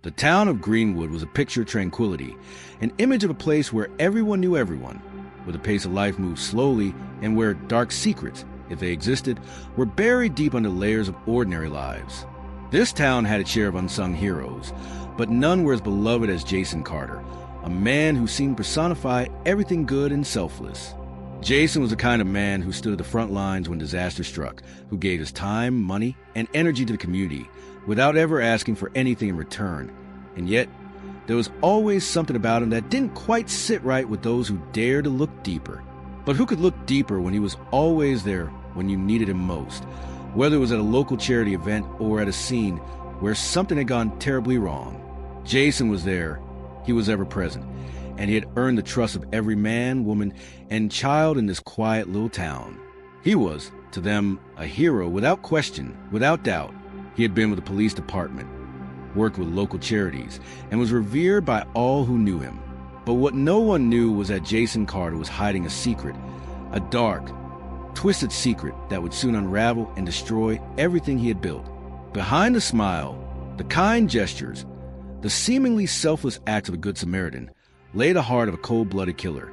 The town of Greenwood was a picture of tranquility, an image of a place where everyone knew everyone, where the pace of life moved slowly, and where dark secrets, if they existed, were buried deep under layers of ordinary lives. This town had its share of unsung heroes, but none were as beloved as Jason Carter, a man who seemed to personify everything good and selfless. Jason was the kind of man who stood at the front lines when disaster struck, who gave his time, money, and energy to the community without ever asking for anything in return. And yet, there was always something about him that didn't quite sit right with those who dared to look deeper. But who could look deeper when he was always there when you needed him most, whether it was at a local charity event or at a scene where something had gone terribly wrong? Jason was there. He was ever present, and he had earned the trust of every man, woman, and child in this quiet little town. He was, to them, a hero without question, without doubt. He had been with the police department, worked with local charities, and was revered by all who knew him. But what no one knew was that Jason Carter was hiding a secret, a dark, twisted secret that would soon unravel and destroy everything he had built. Behind the smile, the kind gestures, the seemingly selfless acts of a good Samaritan, lay the heart of a cold-blooded killer,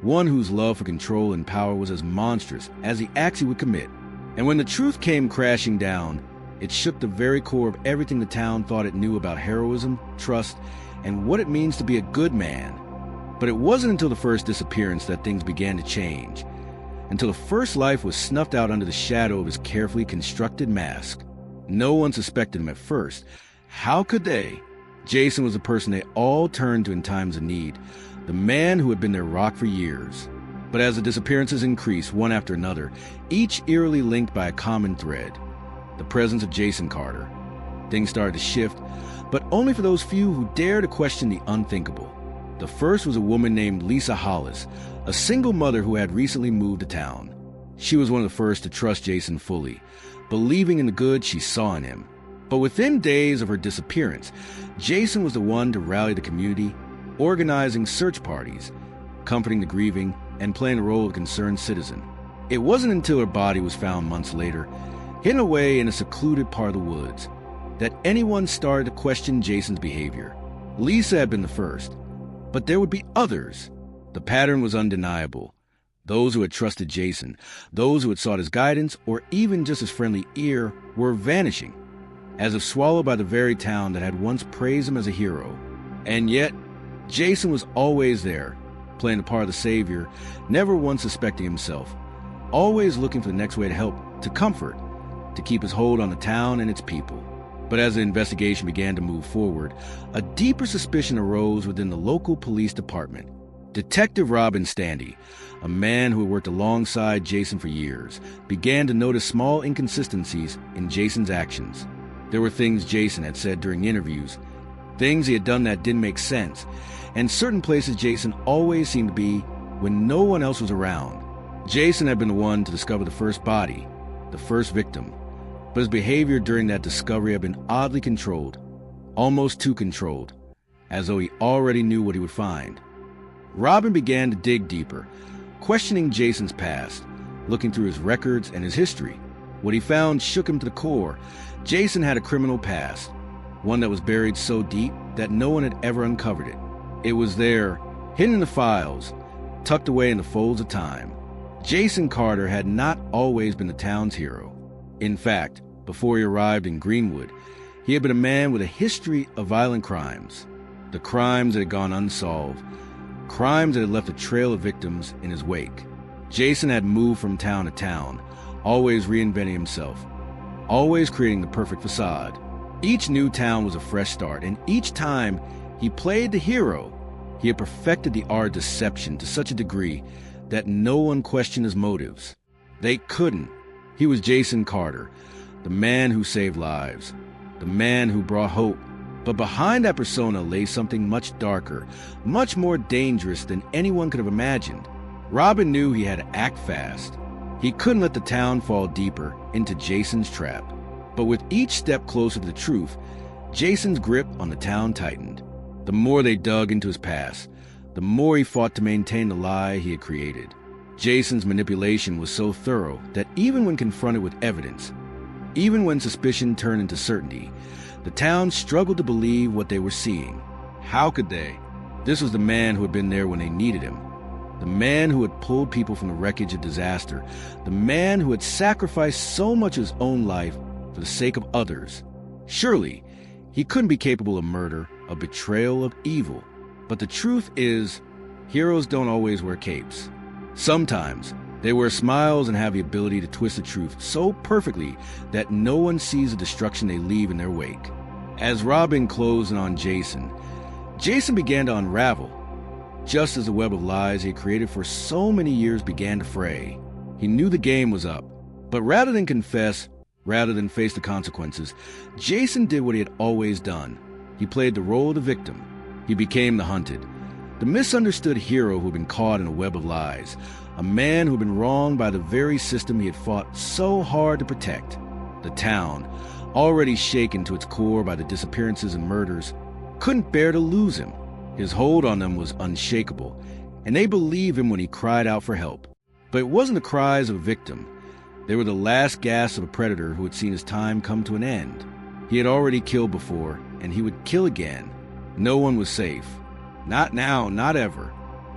one whose love for control and power was as monstrous as the acts he would commit. And when the truth came crashing down, it shook the very core of everything the town thought it knew about heroism, trust, and what it means to be a good man. But it wasn't until the first disappearance that things began to change, until the first life was snuffed out under the shadow of his carefully constructed mask. No one suspected him at first. How could they? Jason was the person they all turned to in times of need, the man who had been their rock for years. But as the disappearances increased, one after another, each eerily linked by a common thread, the presence of Jason Carter, things started to shift, but only for those few who dared to question the unthinkable. The first was a woman named Lisa Hollis, a single mother who had recently moved to town. She was one of the first to trust Jason fully, believing in the good she saw in him. But within days of her disappearance, Jason was the one to rally the community, organizing search parties, comforting the grieving, and playing the role of a concerned citizen. It wasn't until her body was found months later, hidden away in a secluded part of the woods, that anyone started to question Jason's behavior. Lisa had been the first, but there would be others. The pattern was undeniable. Those who had trusted Jason, those who had sought his guidance, or even just his friendly ear, were vanishing, as if swallowed by the very town that had once praised him as a hero. And yet, Jason was always there, playing the part of the savior, never once suspecting himself, always looking for the next way to help, to comfort, to keep his hold on the town and its people. But as the investigation began to move forward, a deeper suspicion arose within the local police department. Detective Robin Standy, a man who had worked alongside Jason for years, began to notice small inconsistencies in Jason's actions. There were things Jason had said during interviews, things he had done that didn't make sense, and certain places Jason always seemed to be when no one else was around. Jason had been the one to discover the first body, the first victim, but his behavior during that discovery had been oddly controlled, almost too controlled, as though he already knew what he would find. Robin began to dig deeper, questioning Jason's past, looking through his records and his history. What he found shook him to the core. Jason had a criminal past, one that was buried so deep that no one had ever uncovered it. It was there, hidden in the files, tucked away in the folds of time. Jason Carter had not always been the town's hero. In fact, before he arrived in Greenwood, he had been a man with a history of violent crimes. The crimes that had gone unsolved, crimes that had left a trail of victims in his wake. Jason had moved from town to town, always reinventing himself, always creating the perfect facade. Each new town was a fresh start, and each time he played the hero. He had perfected the art of deception to such a degree that no one questioned his motives. They couldn't. He was Jason Carter, the man who saved lives, the man who brought hope. But behind that persona lay something much darker, much more dangerous than anyone could have imagined. Robin knew he had to act fast. He couldn't let the town fall deeper into Jason's trap. But with each step closer to the truth, Jason's grip on the town tightened. The more they dug into his past, the more he fought to maintain the lie he had created. Jason's manipulation was so thorough that even when confronted with evidence, even when suspicion turned into certainty, The town struggled to believe what they were seeing. How could they? This was the man who had been there when they needed him. The man who had pulled people from the wreckage of disaster. The man who had sacrificed so much of his own life for the sake of others. Surely, he couldn't be capable of murder, of betrayal, of evil. But the truth is, heroes don't always wear capes. Sometimes, they wear smiles and have the ability to twist the truth so perfectly that no one sees the destruction they leave in their wake. As Robin closed in on Jason, Jason began to unravel. Just as the web of lies he had created for so many years began to fray. He knew the game was up. But rather than confess, rather than face the consequences, Jason did what he had always done. He played the role of the victim. He became the hunted. The misunderstood hero who had been caught in a web of lies. A man who had been wronged by the very system he had fought so hard to protect. The town, already shaken to its core by the disappearances and murders, couldn't bear to lose him. His hold on them was unshakable, and they believed him when he cried out for help. But it wasn't the cries of a victim. They were the last gasps of a predator who had seen his time come to an end. He had already killed before, and he would kill again. No one was safe. Not now, not ever.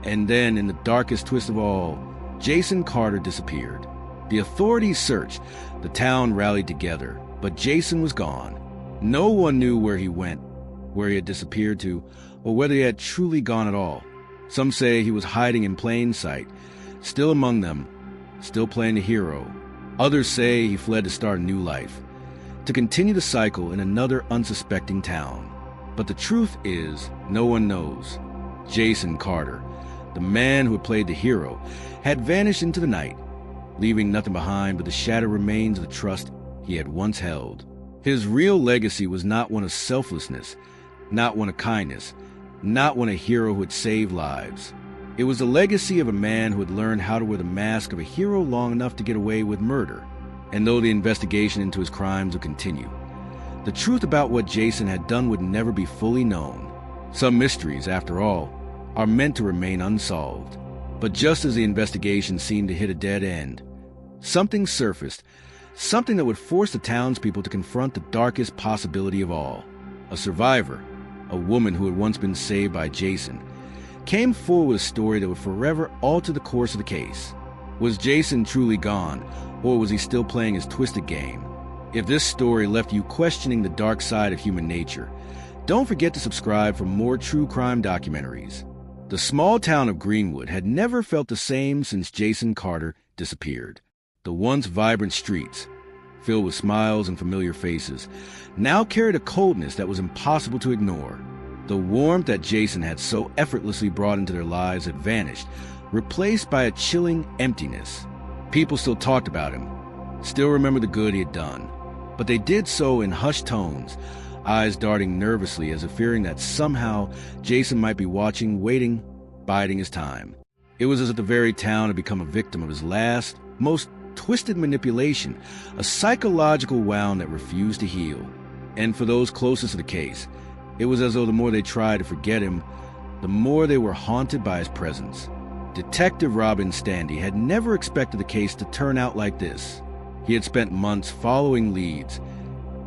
And then, in the darkest twist of all, Jason Carter disappeared. The authorities searched. The town rallied together, but Jason was gone. No one knew where he went, where he had disappeared to, or whether he had truly gone at all. Some say he was hiding in plain sight, still among them, still playing the hero. Others say he fled to start a new life, to continue the cycle in another unsuspecting town. But the truth is, no one knows. Jason Carter, the man who had played the hero, had vanished into the night, leaving nothing behind but the shattered remains of the trust he had once held. His real legacy was not one of selflessness, not one of kindness, not one of a hero who had saved lives. It was the legacy of a man who had learned how to wear the mask of a hero long enough to get away with murder. And though the investigation into his crimes would continue, the truth about what Jason had done would never be fully known. Some mysteries, after all, are meant to remain unsolved. But just as the investigation seemed to hit a dead end, something surfaced, something that would force the townspeople to confront the darkest possibility of all. A survivor, a woman who had once been saved by Jason, came forward with a story that would forever alter the course of the case. Was Jason truly gone, or was he still playing his twisted game? If this story left you questioning the dark side of human nature, don't forget to subscribe for more true crime documentaries. The small town of Greenwood had never felt the same since Jason Carter disappeared. The once vibrant streets, filled with smiles and familiar faces, now carried a coldness that was impossible to ignore. The warmth that Jason had so effortlessly brought into their lives had vanished, replaced by a chilling emptiness. People still talked about him, still remembered the good he had done, but they did so in hushed tones, eyes darting nervously as if fearing that somehow Jason might be watching, waiting, biding his time. It was as if the very town had become a victim of his last, most twisted manipulation, a psychological wound that refused to heal. And for those closest to the case, it was as though the more they tried to forget him, the more they were haunted by his presence. Detective Robin Standy had never expected the case to turn out like this. He had spent months following leads,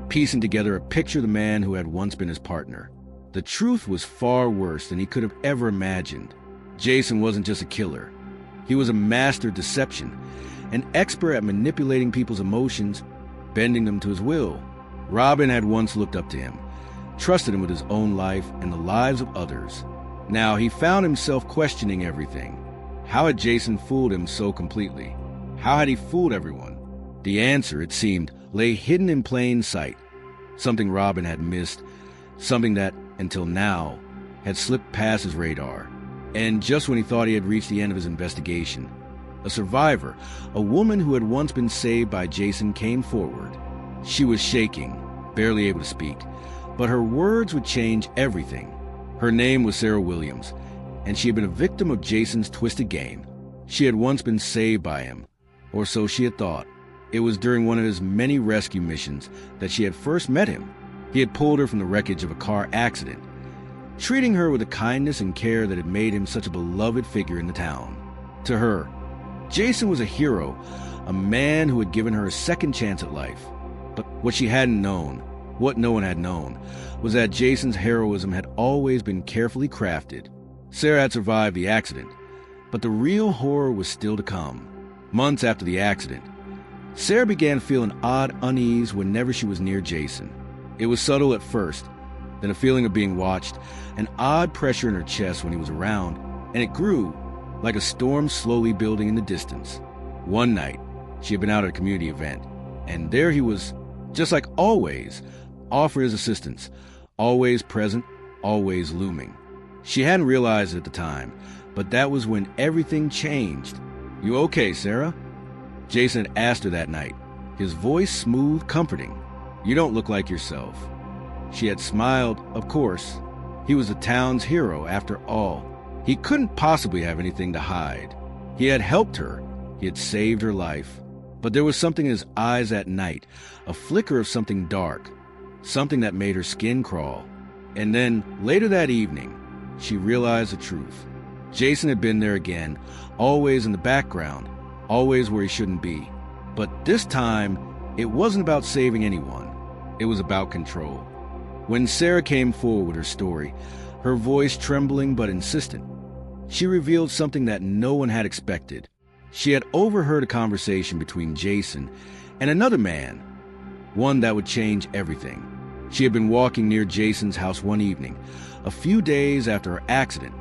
piecing together a picture of the man who had once been his partner. The truth was far worse than he could have ever imagined. Jason wasn't just a killer. He was a master of deception, an expert at manipulating people's emotions, bending them to his will. Robin had once looked up to him, trusted him with his own life and the lives of others. Now he found himself questioning everything. How had Jason fooled him so completely? How had he fooled everyone? The answer, it seemed, lay hidden in plain sight. Something Robin had missed, something that, until now, had slipped past his radar. And just when he thought he had reached the end of his investigation, a survivor, a woman who had once been saved by Jason, came forward. She was shaking, barely able to speak, but her words would change everything. Her name was Sarah Williams, and she had been a victim of Jason's twisted game. She had once been saved by him, or so she had thought. It was during one of his many rescue missions that she had first met him. He had pulled her from the wreckage of a car accident, treating her with a kindness and care that had made him such a beloved figure in the town. To her, Jason was a hero, a man who had given her a second chance at life. But what she hadn't known What no one had known was that Jason's heroism had always been carefully crafted. Sarah had survived the accident, but the real horror was still to come. Months after the accident, Sarah began feeling odd unease whenever she was near Jason. It was subtle at first, then a feeling of being watched, an odd pressure in her chest when he was around, and it grew, like a storm slowly building in the distance. One night, she had been out at a community event, and there he was, just like always, offering his assistance, always present, always looming. She hadn't realized it at the time, but that was when everything changed. "You okay, Sarah?" Jason had asked her that night, his voice smooth, comforting. "You don't look like yourself." She had smiled, of course. He was the town's hero, after all. He couldn't possibly have anything to hide. He had helped her. He had saved her life. But there was something in his eyes that night, a flicker of something dark, something that made her skin crawl. And then, later that evening, she realized the truth. Jason had been there again, always in the background, always where he shouldn't be. But this time, it wasn't about saving anyone. It was about control. When Sarah came forward with her story, her voice trembling but insistent, she revealed something that no one had expected. She had overheard a conversation between Jason and another man, one that would change everything. She had been walking near Jason's house one evening, a few days after her accident,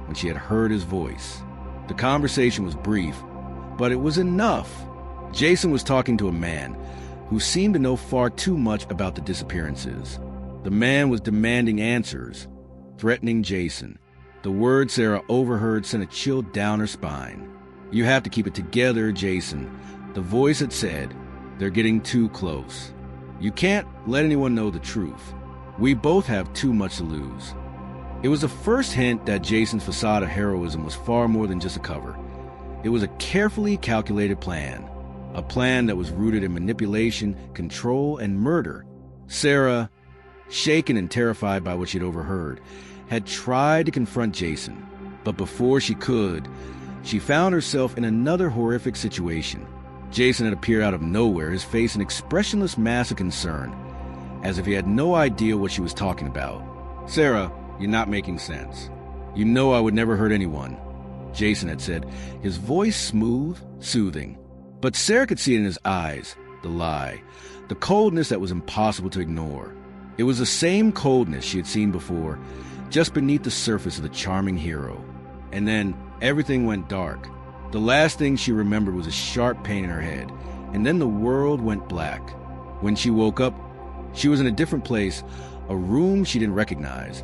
when she had heard his voice. The conversation was brief, but it was enough. Jason was talking to a man who seemed to know far too much about the disappearances. The man was demanding answers, threatening Jason. The words Sarah overheard sent a chill down her spine. "You have to keep it together, Jason." The voice had said, "They're getting too close. You can't let anyone know the truth. We both have too much to lose." It was the first hint that Jason's facade of heroism was far more than just a cover. It was a carefully calculated plan, a plan that was rooted in manipulation, control, and murder. Sarah, shaken and terrified by what she'd overheard, had tried to confront Jason, but before she could, she found herself in another horrific situation. Jason had appeared out of nowhere, his face an expressionless mass of concern, as if he had no idea what she was talking about. "Sarah, you're not making sense. You know I would never hurt anyone," Jason had said, his voice smooth, soothing. But Sarah could see it in his eyes, the lie, the coldness that was impossible to ignore. It was the same coldness she had seen before, just beneath the surface of the charming hero. And then everything went dark. The last thing she remembered was a sharp pain in her head, and then the world went black. When she woke up, she was in a different place, a room she didn't recognize,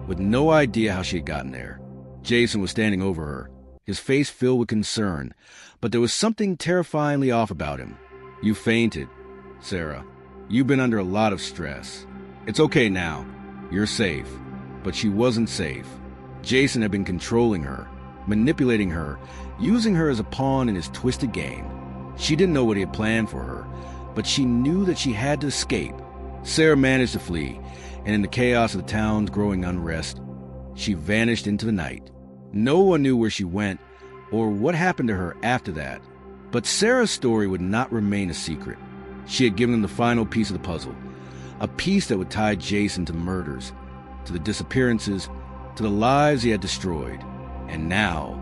with no idea how she had gotten there. Jason was standing over her, his face filled with concern, but there was something terrifyingly off about him. "You fainted, Sarah. You've been under a lot of stress. It's okay now. You're safe." But she wasn't safe. Jason had been controlling her, manipulating her, using her as a pawn in his twisted game. She didn't know what he had planned for her, but she knew that she had to escape. Sarah managed to flee, and in the chaos of the town's growing unrest, she vanished into the night. No one knew where she went or what happened to her after that. But Sarah's story would not remain a secret. She had given him the final piece of the puzzle, a piece that would tie Jason to the murders, to the disappearances, to the lives he had destroyed. And now,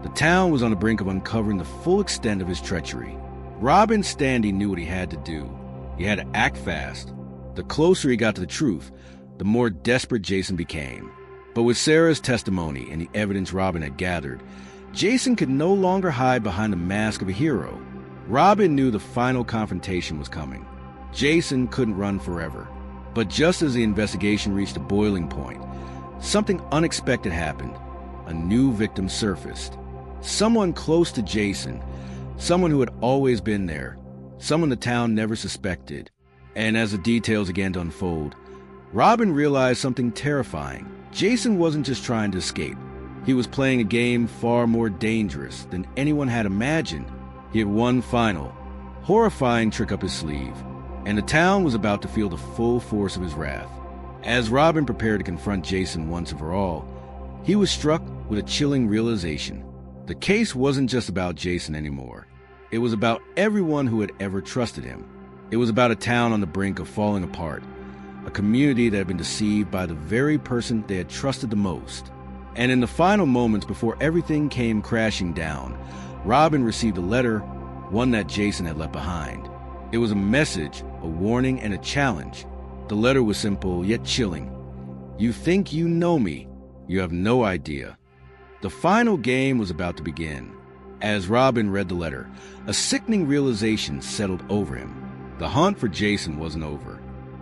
the town was on the brink of uncovering the full extent of his treachery. Robin Standy knew what he had to do. He had to act fast. The closer he got to the truth, the more desperate Jason became. But with Sarah's testimony and the evidence Robin had gathered, Jason could no longer hide behind the mask of a hero. Robin knew the final confrontation was coming. Jason couldn't run forever. But just as the investigation reached a boiling point, something unexpected happened. A new victim surfaced. Someone close to Jason, someone who had always been there, someone the town never suspected. And as the details began to unfold, Robin realized something terrifying. Jason wasn't just trying to escape. He was playing a game far more dangerous than anyone had imagined. He had one final, horrifying trick up his sleeve, and the town was about to feel the full force of his wrath. As Robin prepared to confront Jason once and for all, he was struck with a chilling realization. The case wasn't just about Jason anymore. It was about everyone who had ever trusted him. It was about a town on the brink of falling apart, a community that had been deceived by the very person they had trusted the most. And in the final moments before everything came crashing down, Robin received a letter, one that Jason had left behind. It was a message, a warning, and a challenge. The letter was simple yet chilling. You think you know me. You have no idea. The final game was about to begin. As Robin read the letter, a sickening realization settled over him. The hunt for Jason wasn't over.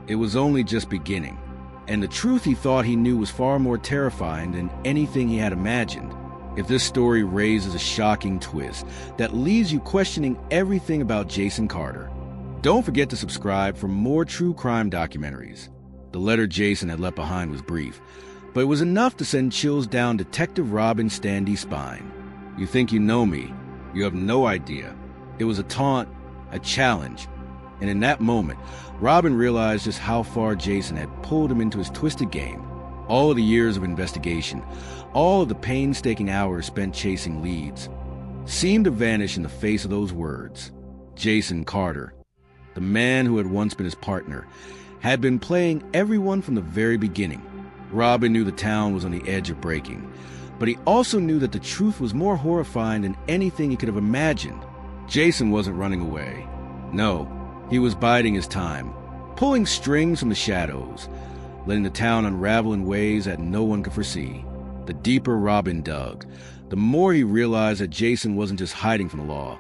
It was only just beginning. And the truth he thought he knew was far more terrifying than anything he had imagined. If this story raises a shocking twist that leaves you questioning everything about Jason Carter, don't forget to subscribe for more true crime documentaries. The letter Jason had left behind was brief, but it was enough to send chills down Detective Robin Standy's spine. You think you know me. You have no idea. It was a taunt, a challenge, and in that moment, Robin realized just how far Jason had pulled him into his twisted game. All of the years of investigation, all of the painstaking hours spent chasing leads, seemed to vanish in the face of those words. Jason Carter, the man who had once been his partner, had been playing everyone from the very beginning. Robin knew the town was on the edge of breaking, but he also knew that the truth was more horrifying than anything he could have imagined. Jason wasn't running away. No, he was biding his time, pulling strings from the shadows, letting the town unravel in ways that no one could foresee. The deeper Robin dug, the more he realized that Jason wasn't just hiding from the law.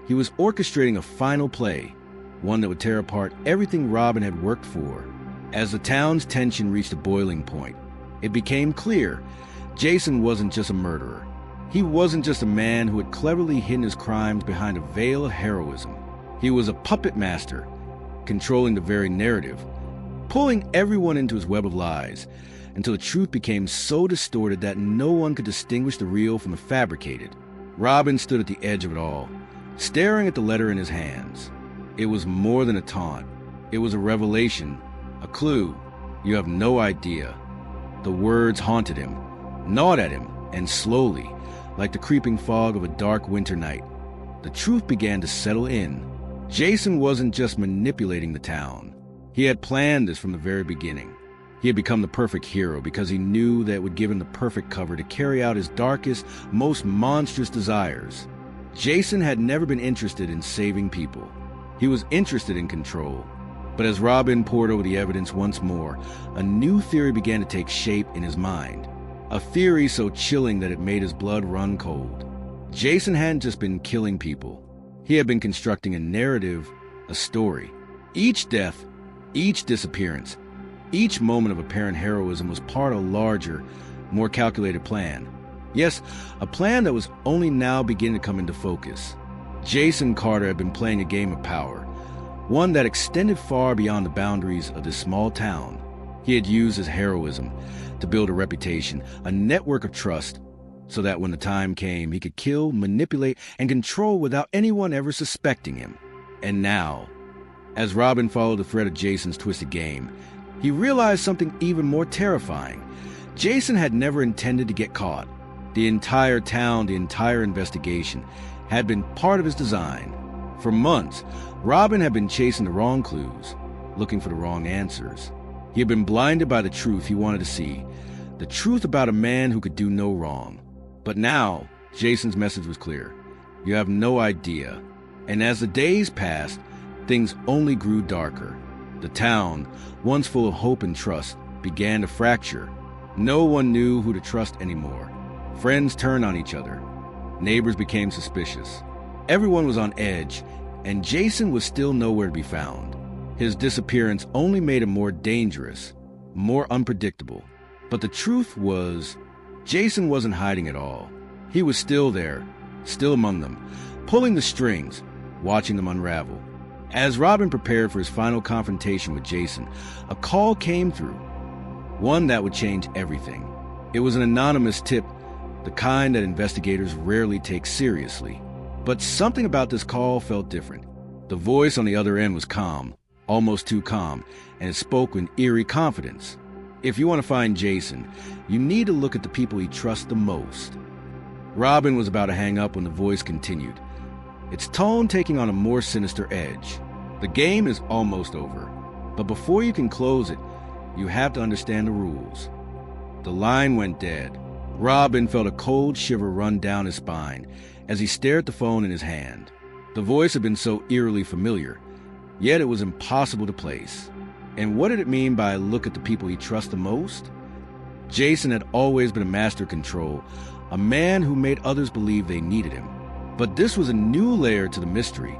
He was orchestrating a final play, one that would tear apart everything Robin had worked for. As the town's tension reached a boiling point, it became clear Jason wasn't just a murderer. He wasn't just a man who had cleverly hidden his crimes behind a veil of heroism. He was a puppet master, controlling the very narrative, pulling everyone into his web of lies, until the truth became so distorted that no one could distinguish the real from the fabricated. Robin stood at the edge of it all, staring at the letter in his hands. It was more than a taunt. It was a revelation, a clue. You have no idea. The words haunted him, gnawed at him, and slowly, like the creeping fog of a dark winter night, the truth began to settle in. Jason wasn't just manipulating the town. He had planned this from the very beginning. He had become the perfect hero because he knew that it would give him the perfect cover to carry out his darkest, most monstrous desires. Jason had never been interested in saving people. He was interested in control. But as Robin pored over the evidence once more, a new theory began to take shape in his mind. A theory so chilling that it made his blood run cold. Jason hadn't just been killing people. He had been constructing a narrative, a story. Each death, each disappearance, each moment of apparent heroism was part of a larger, more calculated plan. Yes, a plan that was only now beginning to come into focus. Jason Carter had been playing a game of power, one that extended far beyond the boundaries of this small town. He had used his heroism to build a reputation, a network of trust, so that when the time came, he could kill, manipulate, and control without anyone ever suspecting him. And now, as Robin followed the thread of Jason's twisted game, he realized something even more terrifying. Jason had never intended to get caught. The entire town, the entire investigation, had been part of his design. For months, Robin had been chasing the wrong clues, looking for the wrong answers. He had been blinded by the truth he wanted to see, the truth about a man who could do no wrong. But now, Jason's message was clear. You have no idea. And as the days passed, things only grew darker. The town, once full of hope and trust, began to fracture. No one knew who to trust anymore. Friends turned on each other. Neighbors became suspicious. Everyone was on edge, and Jason was still nowhere to be found. His disappearance only made him more dangerous, more unpredictable. But the truth was, Jason wasn't hiding at all. He was still there, still among them, pulling the strings, watching them unravel. As Robin prepared for his final confrontation with Jason, a call came through, one that would change everything. It was an anonymous tip, the kind that investigators rarely take seriously. But something about this call felt different. The voice on the other end was calm, almost too calm, and it spoke with eerie confidence. If you want to find Jason, you need to look at the people he trusts the most. Robin was about to hang up when the voice continued, its tone taking on a more sinister edge. The game is almost over, but before you can close it, You have to understand the rules." The line went dead. Robin felt a cold shiver run down his spine as he stared at the phone in his hand. The voice had been so eerily familiar, yet it was impossible to place. And what did it mean by look at the people he trusts the most? Jason had always been a master of control, a man who made others believe they needed him. But this was a new layer to the mystery,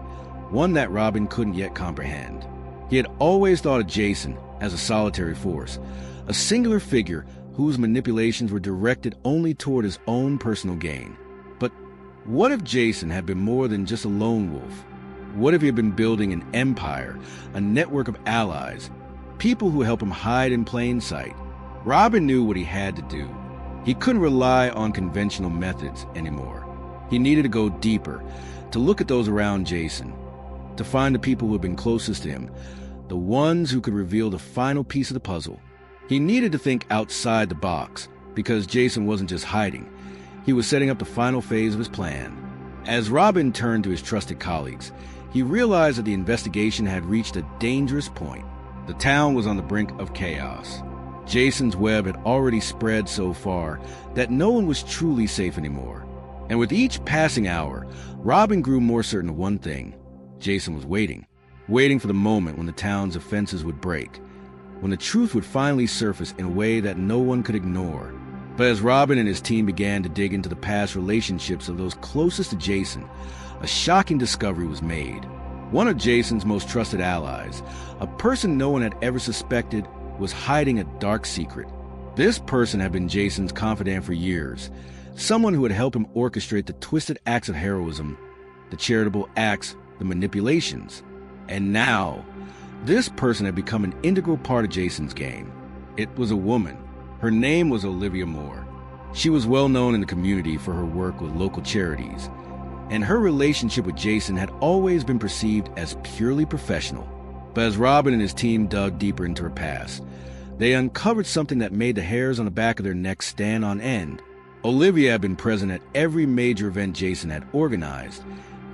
one that Robin couldn't yet comprehend. He had always thought of Jason as a solitary force, a singular figure whose manipulations were directed only toward his own personal gain. But what if Jason had been more than just a lone wolf? What if he had been building an empire, a network of allies, people who help him hide in plain sight? Robin knew what he had to do. He couldn't rely on conventional methods anymore. He needed to go deeper, to look at those around Jason, to find the people who had been closest to him, the ones who could reveal the final piece of the puzzle. He needed to think outside the box, because Jason wasn't just hiding. He was setting up the final phase of his plan. As Robin turned to his trusted colleagues, he realized that the investigation had reached a dangerous point. The town was on the brink of chaos. Jason's web had already spread so far that no one was truly safe anymore. And with each passing hour, Robin grew more certain of one thing. Jason was waiting for the moment when the town's offenses would break, when the truth would finally surface in a way that no one could ignore. But as Robin and his team began to dig into the past relationships of those closest to Jason, a shocking discovery was made. One of Jason's most trusted allies, a person no one had ever suspected, was hiding a dark secret. This person had been Jason's confidant for years, someone who had helped him orchestrate the twisted acts of heroism, the charitable acts, the manipulations. And now, this person had become an integral part of Jason's game. It was a woman. Her name was Olivia Moore. She was well known in the community for her work with local charities, and her relationship with Jason had always been perceived as purely professional. But as Robin and his team dug deeper into her past, they uncovered something that made the hairs on the back of their necks stand on end. Olivia had been present at every major event Jason had organized,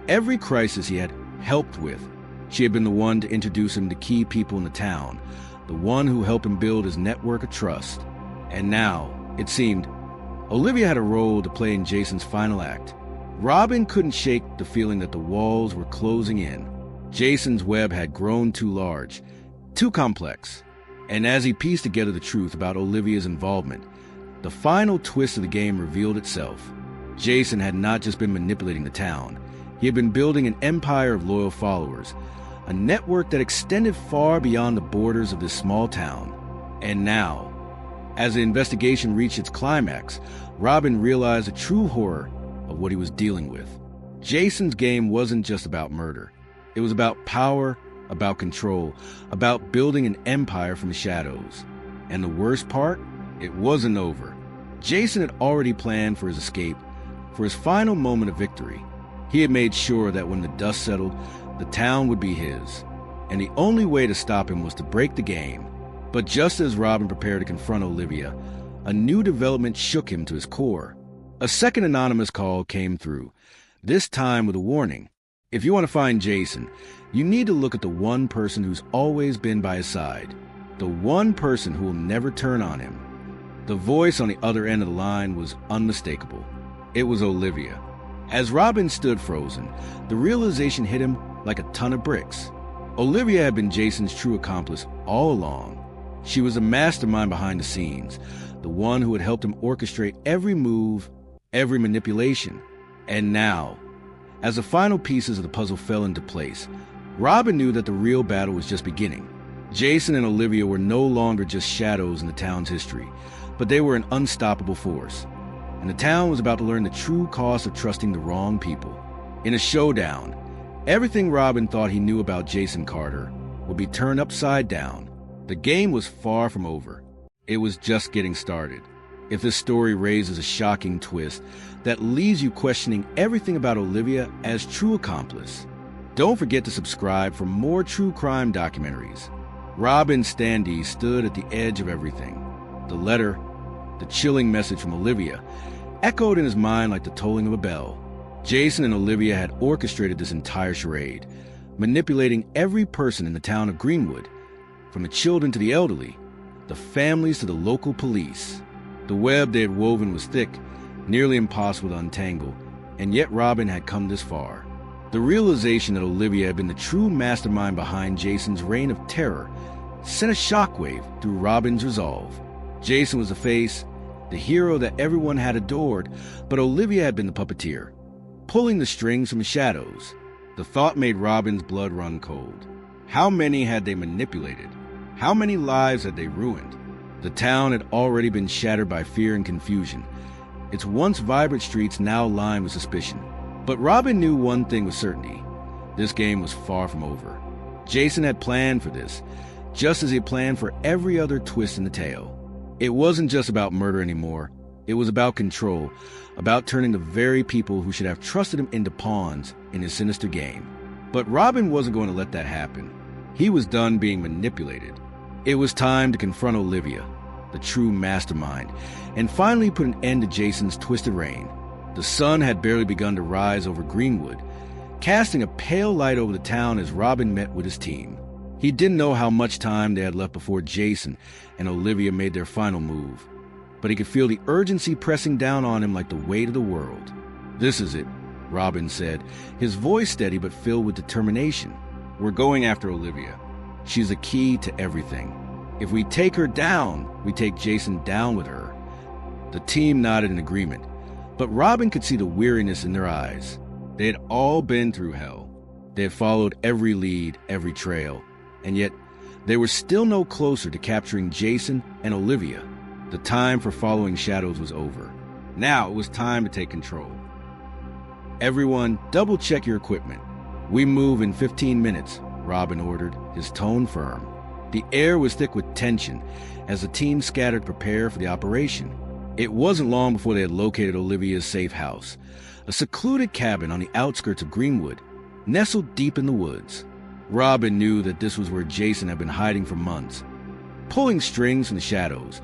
every crisis he had helped with. She had been the one to introduce him to key people in the town, the one who helped him build his network of trust. And now, it seemed, Olivia had a role to play in Jason's final act. Robin couldn't shake the feeling that the walls were closing in. Jason's web had grown too large, too complex. And as he pieced together the truth about Olivia's involvement, the final twist of the game revealed itself. Jason had not just been manipulating the town. He had been building an empire of loyal followers, a network that extended far beyond the borders of this small town. And now, as the investigation reached its climax, Robin realized the true horror of what he was dealing with. Jason's game wasn't just about murder. It was about power, about control, about building an empire from the shadows. And the worst part? It wasn't over. Jason had already planned for his escape, for his final moment of victory. He had made sure that when the dust settled, the town would be his. And the only way to stop him was to break the game. But just as Robin prepared to confront Olivia, a new development shook him to his core. A second anonymous call came through, this time with a warning. If you want to find Jason, you need to look at the one person who's always been by his side, the one person who will never turn on him. The voice on the other end of the line was unmistakable. It was Olivia. As Robin stood frozen, the realization hit him like a ton of bricks. Olivia had been Jason's true accomplice all along. She was a mastermind behind the scenes, the one who had helped him orchestrate every move, every manipulation. And now, as the final pieces of the puzzle fell into place, Robin knew that the real battle was just beginning. Jason and Olivia were no longer just shadows in the town's history, but they were an unstoppable force. And the town was about to learn the true cost of trusting the wrong people. In a showdown, everything Robin thought he knew about Jason Carter would be turned upside down. The game was far from over. It was just getting started. If this story raises a shocking twist that leaves you questioning everything about Olivia as true accomplice, don't forget to subscribe for more true crime documentaries. Robin Standee stood at the edge of everything. The letter, the chilling message from Olivia, echoed in his mind like the tolling of a bell. Jason and Olivia had orchestrated this entire charade, manipulating every person in the town of Greenwood, from the children to the elderly, the families to the local police. The web they had woven was thick, nearly impossible to untangle, and yet Robin had come this far. The realization that Olivia had been the true mastermind behind Jason's reign of terror sent a shockwave through Robin's resolve. Jason was the face, the hero that everyone had adored, but Olivia had been the puppeteer, pulling the strings from the shadows. The thought made Robin's blood run cold. How many had they manipulated? How many lives had they ruined? The town had already been shattered by fear and confusion, its once vibrant streets now lined with suspicion. But Robin knew one thing with certainty. This game was far from over. Jason had planned for this, just as he had planned for every other twist in the tale. It wasn't just about murder anymore. It was about control, about turning the very people who should have trusted him into pawns in his sinister game. But Robin wasn't going to let that happen. He was done being manipulated. It was time to confront Olivia, the true mastermind, and finally put an end to Jason's twisted reign. The sun had barely begun to rise over Greenwood, casting a pale light over the town as Robin met with his team. He didn't know how much time they had left before Jason and Olivia made their final move, but he could feel the urgency pressing down on him like the weight of the world. "This is it," Robin said, his voice steady but filled with determination. "We're going after Olivia. She's the key to everything. If we take her down, we take Jason down with her." The team nodded in agreement, but Robin could see the weariness in their eyes. They had all been through hell. They had followed every lead, every trail, and yet they were still no closer to capturing Jason and Olivia. The time for following shadows was over. Now it was time to take control. "Everyone, double-check your equipment. We move in 15 minutes, Robin ordered, his tone firm. The air was thick with tension as the team scattered to prepare for the operation. It wasn't long before they had located Olivia's safe house, a secluded cabin on the outskirts of Greenwood, nestled deep in the woods. Robin knew that this was where Jason had been hiding for months, pulling strings from the shadows,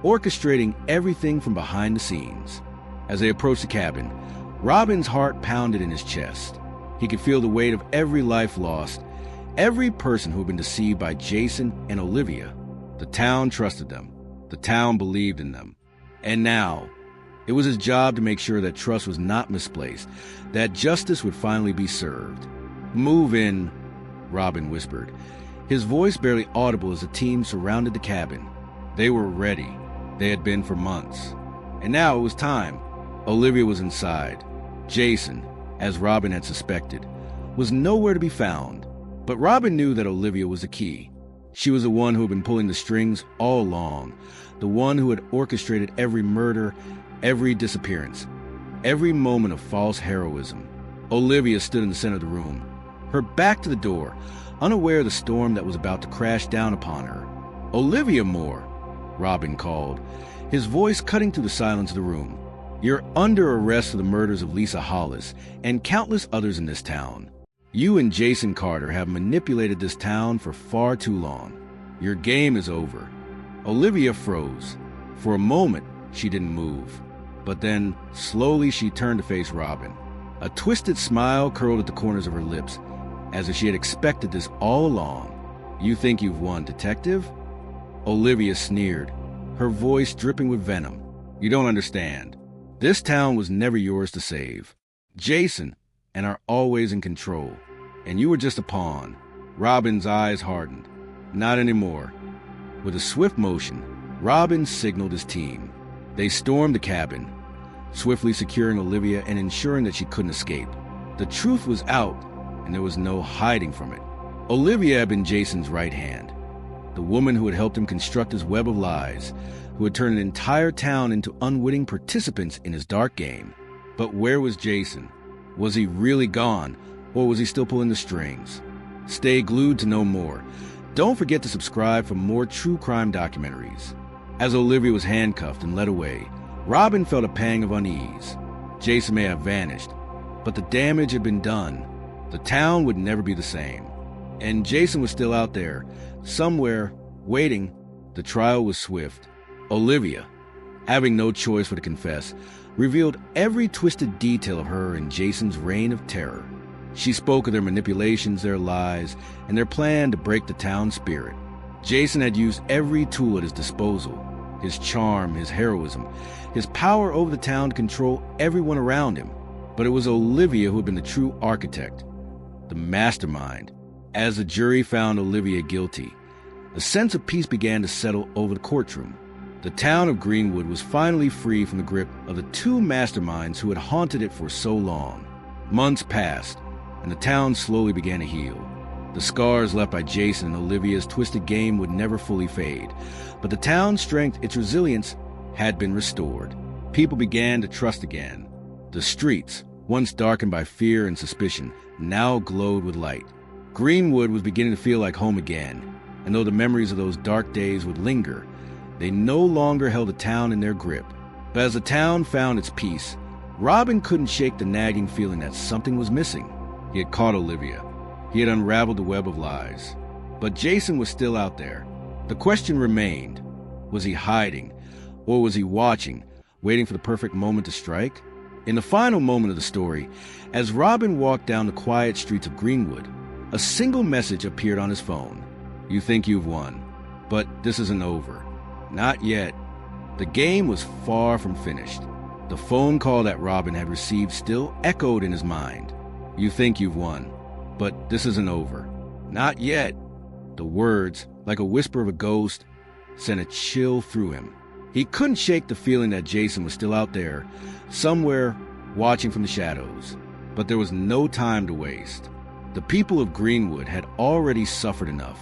orchestrating everything from behind the scenes. As they approached the cabin, Robin's heart pounded in his chest. He could feel the weight of every life lost, every person who had been deceived by Jason and Olivia. The town trusted them. The town believed in them. And now, it was his job to make sure that trust was not misplaced, that justice would finally be served. "Move in," Robin whispered, his voice barely audible as the team surrounded the cabin. They were ready. They had been for months. And now it was time. Olivia was inside. Jason, as Robin had suspected, was nowhere to be found. But Robin knew that Olivia was the key. She was the one who had been pulling the strings all along, the one who had orchestrated every murder, every disappearance, every moment of false heroism. Olivia stood in the center of the room, her back to the door, unaware of the storm that was about to crash down upon her. "Olivia Moore," Robin called, his voice cutting through the silence of the room. "You're under arrest for the murders of Lisa Hollis and countless others in this town. You and Jason Carter have manipulated this town for far too long. Your game is over." Olivia froze. For a moment, she didn't move. But then, slowly, she turned to face Robin. A twisted smile curled at the corners of her lips, as if she had expected this all along. "You think you've won, detective?" Olivia sneered, her voice dripping with venom. "You don't understand. This town was never yours to save. Jason and are always in control. And you were just a pawn." Robin's eyes hardened. "Not anymore." With a swift motion, Robin signaled his team. They stormed the cabin, swiftly securing Olivia and ensuring that she couldn't escape. The truth was out, and there was no hiding from it. Olivia had been Jason's right hand, the woman who had helped him construct his web of lies, who had turned an entire town into unwitting participants in his dark game. But where was Jason? Was he really gone, or was he still pulling the strings? Stay glued to know more. Don't forget to subscribe for more true crime documentaries. As Olivia was handcuffed and led away, Robin felt a pang of unease. Jason may have vanished, but the damage had been done. The town would never be the same. And Jason was still out there, somewhere, waiting. The trial was swift. Olivia, having no choice but to confess, revealed every twisted detail of her and Jason's reign of terror. She spoke of their manipulations, their lies, and their plan to break the town's spirit. Jason had used every tool at his disposal: his charm, his heroism, his power over the town to control everyone around him. But it was Olivia who had been the true architect, the mastermind. As the jury found Olivia guilty, a sense of peace began to settle over the courtroom. The town of Greenwood was finally free from the grip of the two masterminds who had haunted it for so long. Months passed, and the town slowly began to heal. The scars left by Jason and Olivia's twisted game would never fully fade, but the town's strength, its resilience, had been restored. People began to trust again. The streets, once darkened by fear and suspicion, now glowed with light. Greenwood was beginning to feel like home again, and though the memories of those dark days would linger, they no longer held the town in their grip. But as the town found its peace, Robin couldn't shake the nagging feeling that something was missing. He had caught Olivia. He had unraveled the web of lies. But Jason was still out there. The question remained: was he hiding, or was he watching, waiting for the perfect moment to strike? In the final moment of the story, as Robin walked down the quiet streets of Greenwood, a single message appeared on his phone. "You think you've won, but this isn't over." Not yet. The game was far from finished. The phone call that Robin had received still echoed in his mind. "You think you've won, but this isn't over." Not yet. The words, like a whisper of a ghost, sent a chill through him. He couldn't shake the feeling that Jason was still out there, somewhere, watching from the shadows. But there was no time to waste. The people of Greenwood had already suffered enough.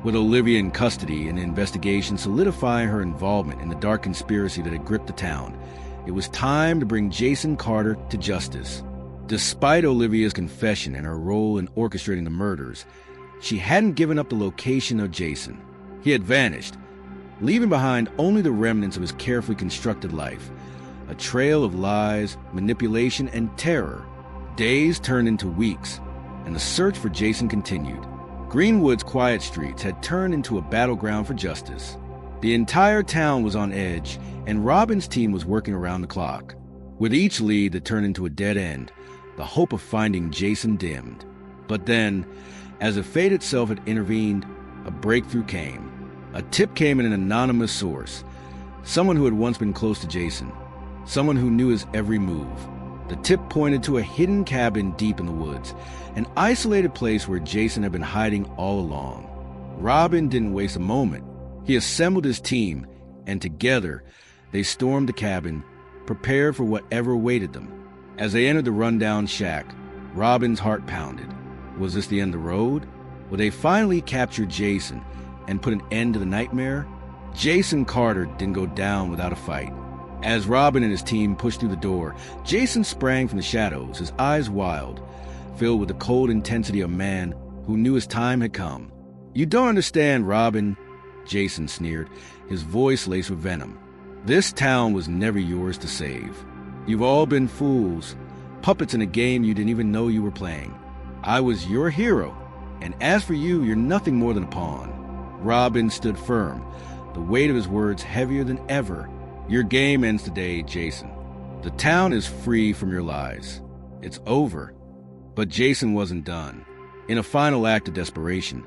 With Olivia in custody and the investigation solidifying her involvement in the dark conspiracy that had gripped the town, it was time to bring Jason Carter to justice. Despite Olivia's confession and her role in orchestrating the murders, she hadn't given up the location of Jason. He had vanished, leaving behind only the remnants of his carefully constructed life, a trail of lies, manipulation, and terror. Days turned into weeks, and the search for Jason continued. Greenwood's quiet streets had turned into a battleground for justice. The entire town was on edge, and Robin's team was working around the clock. With each lead that turned into a dead end, the hope of finding Jason dimmed. But then, as if fate itself had intervened, a breakthrough came. A tip came in an anonymous source, someone who had once been close to Jason, someone who knew his every move. The tip pointed to a hidden cabin deep in the woods, an isolated place where Jason had been hiding all along. Robin didn't waste a moment. He assembled his team, and together, they stormed the cabin, prepared for whatever awaited them. As they entered the rundown shack, Robin's heart pounded. Was this the end of the road? Would they finally capture Jason and put an end to the nightmare? Jason Carter didn't go down without a fight. As Robin and his team pushed through the door, Jason sprang from the shadows, his eyes wild, filled with the cold intensity of a man who knew his time had come. "You don't understand, Robin," Jason sneered, his voice laced with venom. "This town was never yours to save. You've all been fools, puppets in a game you didn't even know you were playing. I was your hero, and as for you, you're nothing more than a pawn." Robin stood firm, the weight of his words heavier than ever. "Your game ends today, Jason. The town is free from your lies. It's over." But Jason wasn't done. In a final act of desperation,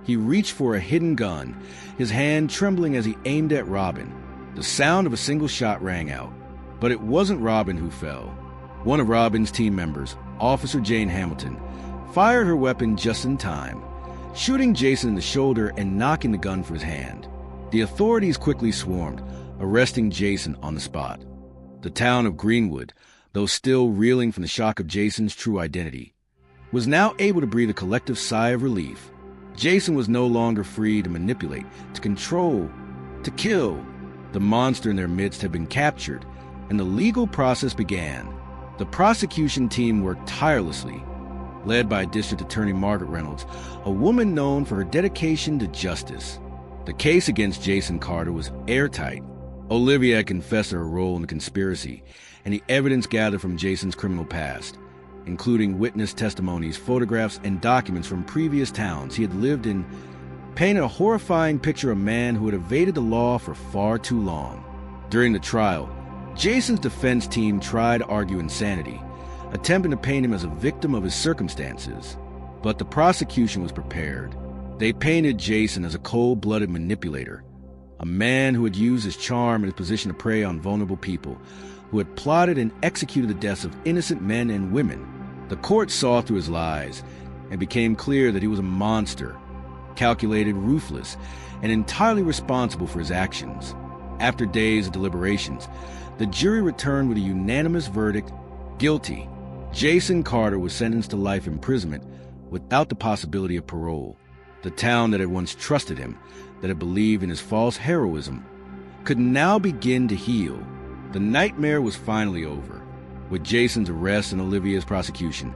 he reached for a hidden gun, his hand trembling as he aimed at Robin. The sound of a single shot rang out. But it wasn't Robin who fell. One of Robin's team members, Officer Jane Hamilton, fired her weapon just in time, shooting Jason in the shoulder and knocking the gun from his hand. The authorities quickly swarmed, arresting Jason on the spot. The town of Greenwood, though still reeling from the shock of Jason's true identity, was now able to breathe a collective sigh of relief. Jason was no longer free to manipulate, to control, to kill. The monster in their midst had been captured, and the legal process began. The prosecution team worked tirelessly, led by District Attorney Margaret Reynolds, a woman known for her dedication to justice. The case against Jason Carter was airtight. Olivia had confessed to her role in the conspiracy, and the evidence gathered from Jason's criminal past, including witness testimonies, photographs, and documents from previous towns he had lived in, painted a horrifying picture of a man who had evaded the law for far too long. During the trial, Jason's defense team tried to argue insanity, attempting to paint him as a victim of his circumstances. But the prosecution was prepared. They painted Jason as a cold-blooded manipulator, a man who had used his charm and his position to prey on vulnerable people, who had plotted and executed the deaths of innocent men and women. The court saw through his lies and became clear that he was a monster, calculated, ruthless, and entirely responsible for his actions. After days of deliberations, the jury returned with a unanimous verdict: guilty. Jason Carter was sentenced to life imprisonment without the possibility of parole. The town that had once trusted him, that had believed in his false heroism, could now begin to heal. The nightmare was finally over. With Jason's arrest and Olivia's prosecution,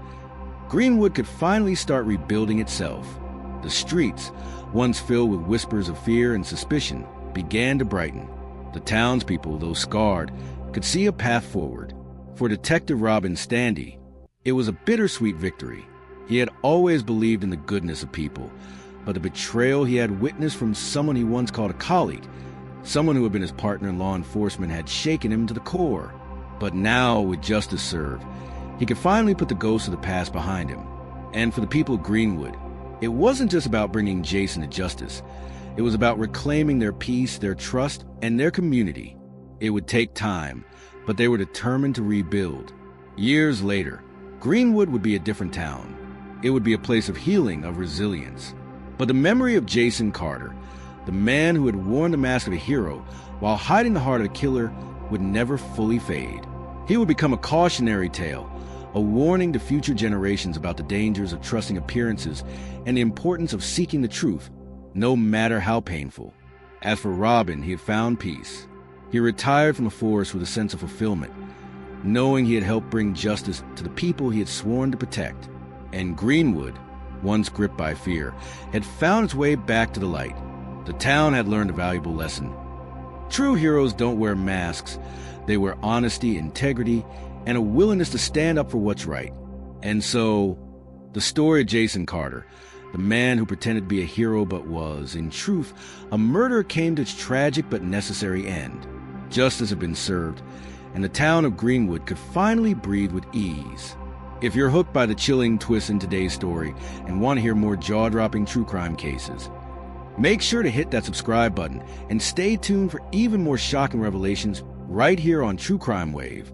Greenwood could finally start rebuilding itself. The streets, once filled with whispers of fear and suspicion, began to brighten. The townspeople, though scarred, could see a path forward. For Detective Robin Standy, it was a bittersweet victory. He had always believed in the goodness of people, but the betrayal he had witnessed from someone he once called a colleague, someone who had been his partner in law enforcement, had shaken him to the core. But now, with justice served, he could finally put the ghosts of the past behind him. And for the people of Greenwood, it wasn't just about bringing Jason to justice. It was about reclaiming their peace, their trust, and their community. It would take time, but they were determined to rebuild. Years later, Greenwood would be a different town. It would be a place of healing, of resilience. But the memory of Jason Carter, the man who had worn the mask of a hero while hiding the heart of a killer, would never fully fade. He would become a cautionary tale, a warning to future generations about the dangers of trusting appearances and the importance of seeking the truth, no matter how painful. As for Robin, he had found peace. He retired from the force with a sense of fulfillment, knowing he had helped bring justice to the people he had sworn to protect. And Greenwood, once gripped by fear, had found its way back to the light. The town had learned a valuable lesson. True heroes don't wear masks. They wear honesty, integrity, and a willingness to stand up for what's right. And so, the story of Jason Carter, the man who pretended to be a hero but was, in truth, a murderer, came to its tragic but necessary end. Justice had been served, and the town of Greenwood could finally breathe with ease. If you're hooked by the chilling twists in today's story and want to hear more jaw-dropping true crime cases, make sure to hit that subscribe button and stay tuned for even more shocking revelations right here on True Crime Wave.